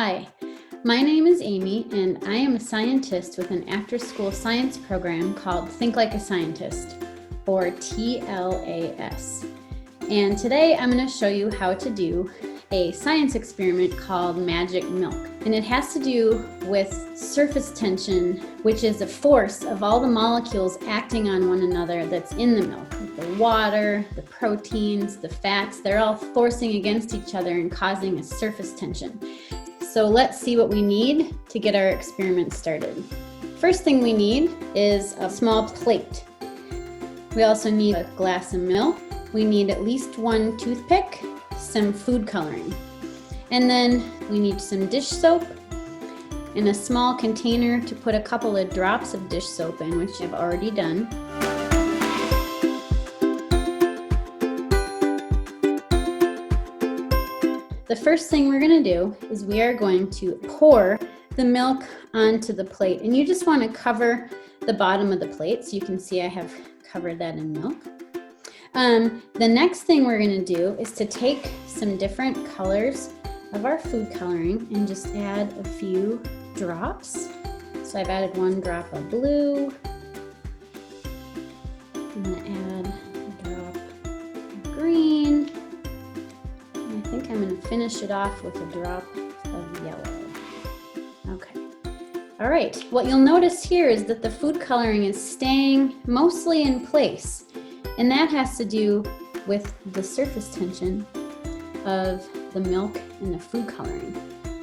Hi, my name is Amy and I am a scientist with an after-school science program called Think Like a Scientist, or TLaS. And today I'm going to show you how to do a science experiment called magic milk. And it has to do with surface tension, which is a force of all the molecules acting on one another that's in the milk. The water, the proteins, the fats, they're all forcing against each other and causing a surface tension. So let's see what we need to get our experiment started. First thing we need is a small plate. We also need a glass of milk. We need at least one toothpick, some food coloring. And then we need some dish soap and a small container to put a couple of drops of dish soap in, which I've already done. The first thing we're going to do is we are going to pour the milk onto the plate. And you just want to cover the bottom of the plate. So you can see I have covered that in milk. The next thing we're going to do is to take some different colors of our food coloring and just add a few drops. So I've added one drop of blue. I'm going to add a drop of green. And I think I'm going to finish it off with a drop of yellow. Okay. All right. What you'll notice here is that the food coloring is staying mostly in place. And that has to do with the surface tension of the milk and the food coloring.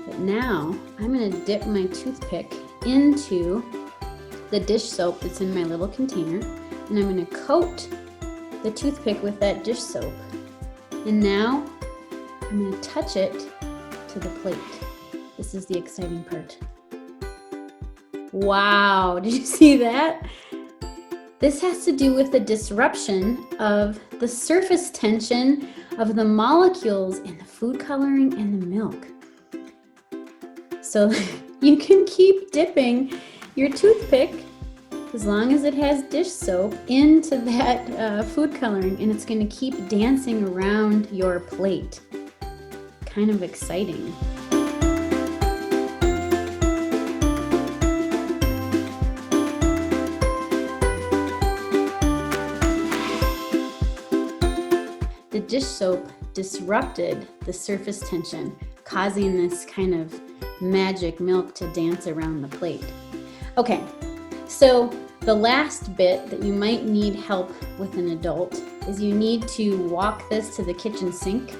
But now I'm going to dip my toothpick into the dish soap that's in my little container, and I'm going to coat the toothpick with that dish soap. And now I'm going to touch it to the plate. This is the exciting part. Wow, did you see that? This has to do with the disruption of the surface tension of the molecules in the food coloring and the milk. So you can keep dipping your toothpick as long as it has dish soap into that food coloring, and it's going to keep dancing around your plate. Kind of exciting. The dish soap disrupted the surface tension, causing this kind of magic milk to dance around the plate. Okay, so the last bit that you might need help with an adult is you need to walk this to the kitchen sink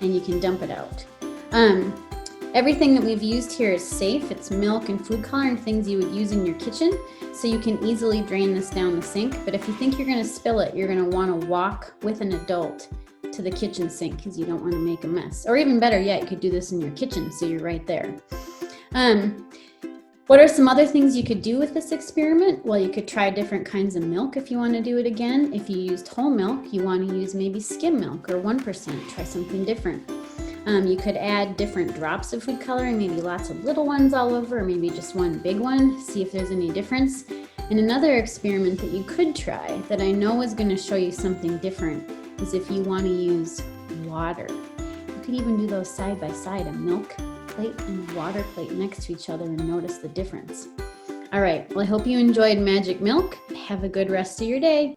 and you can dump it out. Everything that we've used here is safe. It's milk and food coloring, things you would use in your kitchen, so you can easily drain this down the sink. But if you think you're going to spill it, you're going to want to walk with an adult to the kitchen sink because you don't want to make a mess. Or even better yet, you could do this in your kitchen so you're right there. What are some other things you could do with this experiment? Well, you could try different kinds of milk if you want to do it again. If you used whole milk, you want to use maybe skim milk or 1%. Try something different. You could add different drops of food coloring, maybe lots of little ones all over, or maybe just one big one. See if there's any difference. And another experiment that you could try that I know is going to show you something different is if you want to use water. You could even do those side by side, a milk plate and a water plate next to each other, and notice the difference. All right, well, I hope you enjoyed magic milk. Have a good rest of your day.